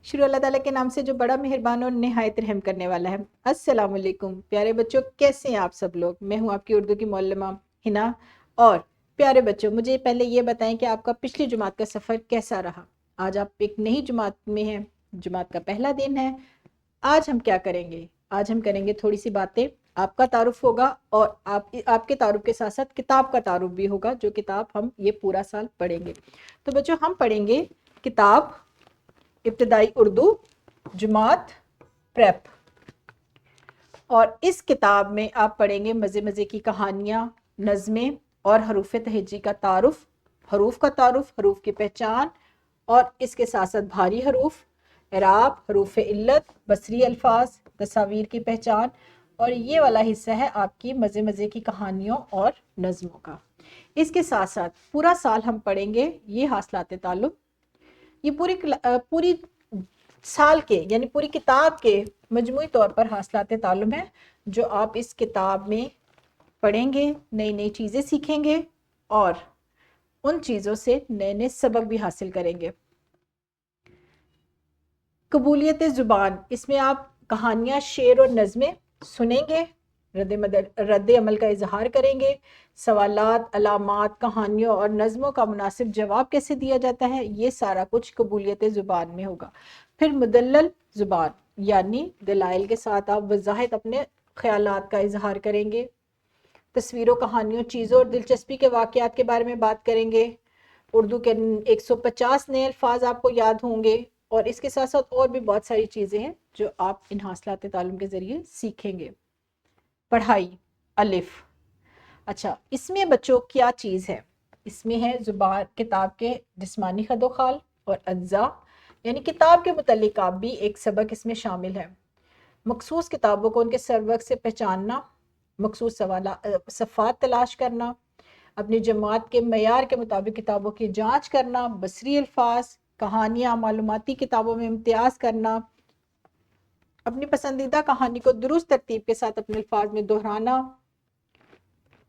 شروع اللہ تعالیٰ کے نام سے جو بڑا مہربان اور نہایت رحم کرنے والا ہے۔ السلام علیکم پیارے بچوں، کیسے ہیں آپ سب لوگ؟ میں ہوں آپ کی اردو کی معلمہ ہنا۔ اور پیارے بچوں، مجھے پہلے یہ بتائیں کہ آپ کا پچھلی جماعت کا سفر کیسا رہا؟ آج آپ ایک نئی جماعت میں ہیں، جماعت کا پہلا دن ہے۔ آج ہم کیا کریں گے؟ آج ہم کریں گے تھوڑی سی باتیں، آپ کا تعارف ہوگا اور آپ کے تعارف کے ساتھ ساتھ کتاب کا تعارف بھی ہوگا، جو کتاب ہم یہ پورا سال پڑھیں گے۔ تو بچوں، ہم پڑھیں گے کتاب ابتدائی اردو جماعت پریپ، اور اس کتاب میں آپ پڑھیں گے مزے مزے کی کہانیاں، نظمیں اور حروف تہجی کا تعارف، حروف کا تعارف، حروف کی پہچان، اور اس کے ساتھ ساتھ بھاری حروف، اعراب، حروف علت، بصری الفاظ، تصاویر کی پہچان، اور یہ والا حصہ ہے آپ کی مزے مزے کی کہانیوں اور نظموں کا۔ اس کے ساتھ ساتھ پورا سال ہم پڑھیں گے یہ حاصلات تعلم۔ یہ پوری سال کے یعنی پوری کتاب کے مجموعی طور پر حاصلات تعلم ہے، جو آپ اس کتاب میں پڑھیں گے، نئی نئی چیزیں سیکھیں گے اور ان چیزوں سے نئے نئے سبق بھی حاصل کریں گے۔ قبولیت زبان، اس میں آپ کہانیاں، شعر اور نظمیں سنیں گے، رد عمل کا اظہار کریں گے، سوالات، علامات، کہانیوں اور نظموں کا مناسب جواب کیسے دیا جاتا ہے، یہ سارا کچھ قبولیت زبان میں ہوگا۔ پھر مدلل زبان، یعنی دلائل کے ساتھ آپ وضاحت اپنے خیالات کا اظہار کریں گے، تصویروں، کہانیوں، چیزوں اور دلچسپی کے واقعات کے بارے میں بات کریں گے۔ اردو کے 150 نئے الفاظ آپ کو یاد ہوں گے، اور اس کے ساتھ ساتھ اور بھی بہت ساری چیزیں ہیں جو آپ ان حاصلات تعلم کے ذریعے سیکھیں گے۔ پڑھائی، الف۔ اچھا، اس میں بچوں کیا چیز ہے؟ اس میں ہے زبان، کتاب کے جسمانی خد و خال اور اجزاء، یعنی کتاب کے متعلقہ بھی ایک سبق اس میں شامل ہے۔ مخصوص کتابوں کو ان کے سبق سے پہچاننا، مخصوص صفحات تلاش کرنا، اپنی جماعت کے معیار کے مطابق کتابوں کی جانچ کرنا، بصری الفاظ، کہانیاں، معلوماتی کتابوں میں امتیاز کرنا، اپنی پسندیدہ کہانی کو درست ترتیب کے ساتھ اپنے الفاظ میں دہرانا،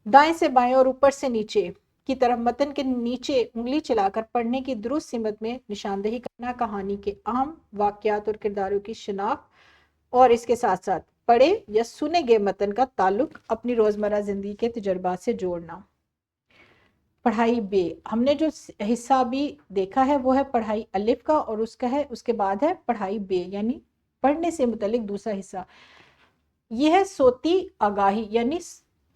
دائیں سے بائیں اور اوپر سے نیچے کی طرف متن کے نیچے انگلی چلا کر پڑھنے کی درست سمت میں نشاندہی کرنا، کہانی کے اہم واقعات اور کرداروں کی شناخت، اور اس کے ساتھ ساتھ پڑھے یا سنے گئے متن کا تعلق اپنی روزمرہ زندگی کے تجربات سے جوڑنا۔ پڑھائی بے، ہم نے جو حصہ بھی دیکھا ہے وہ ہے پڑھائی الف کا، اور اس کے بعد ہے پڑھائی بے، یعنی پڑھنے سے متعلق دوسرا حصہ۔ یہ ہے صوتی آگاہی، یعنی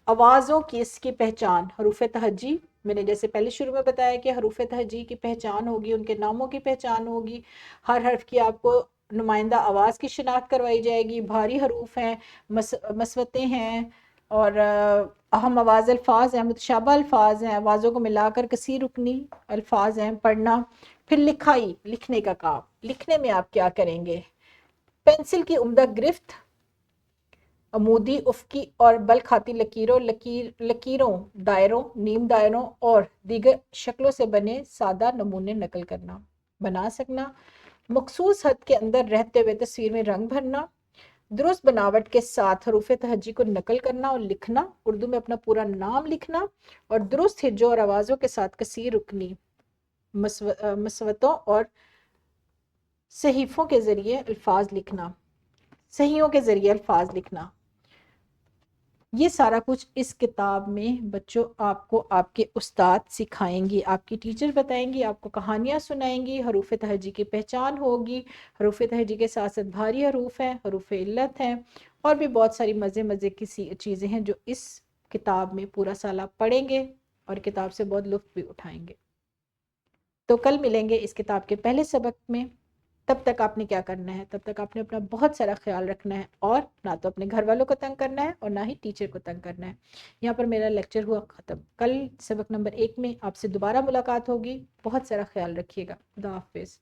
آوازوں کی اس کی پہچان، حروف تہجی۔ میں نے جیسے پہلے شروع میں بتایا کہ حروف تہجی کی پہچان ہوگی، ان کے ناموں کی پہچان ہوگی، ہر حرف کی آپ کو نمائندہ آواز کی شناخت کروائی جائے گی، بھاری حروف ہیں، مسوتیں ہیں، اور اہم آواز الفاظ ہیں، متشابہ الفاظ ہیں، آوازوں کو ملا کر کثیر رکنی الفاظ ہیں، پڑھنا۔ پھر لکھائی، لکھنے کا کام، لکھنے میں آپ کیا کریں گے؟ پینسل کی عمدہ گرفت، عمودی، افقی اور بل کھاتی لکیروں، دائروں، نیم دائروں اور دیگر شکلوں سے بنے سادہ نمونے نقل کرنا، بنا سکنا، مخصوص حد کے اندر رہتے ہوئے تصویر میں رنگ بھرنا، درست بناوٹ کے ساتھ حروف تہجی کو نقل کرنا اور لکھنا، اردو میں اپنا پورا نام لکھنا، اور درست ہجوں اور آوازوں کے ساتھ کثیر رکنی مسوتوں اور صحیفوں کے ذریعے الفاظ لکھنا، صحیحوں کے ذریعے الفاظ لکھنا۔ یہ سارا کچھ اس کتاب میں بچوں آپ کو آپ کے استاد سکھائیں گی، آپ کی ٹیچر بتائیں گی، آپ کو کہانیاں سنائیں گی، حروف تہجی کی پہچان ہوگی، حروف تہجی کے ساتھ ساتھ بھاری حروف ہیں، حروف علت ہیں، اور بھی بہت ساری مزے مزے کی چیزیں ہیں جو اس کتاب میں پورا سال آپ پڑھیں گے اور کتاب سے بہت لطف بھی اٹھائیں گے۔ تو کل ملیں گے اس کتاب کے پہلے سبق میں۔ تب تک آپ نے کیا کرنا ہے؟ تب تک آپ نے اپنا بہت سارا خیال رکھنا ہے، اور نہ تو اپنے گھر والوں کو تنگ کرنا ہے اور نہ ہی ٹیچر کو تنگ کرنا ہے۔ یہاں پر میرا لیکچر ہوا ختم۔ کل سبق نمبر 1 میں آپ سے دوبارہ ملاقات ہوگی۔ بہت سارا خیال رکھیے گا۔ خدا حافظ۔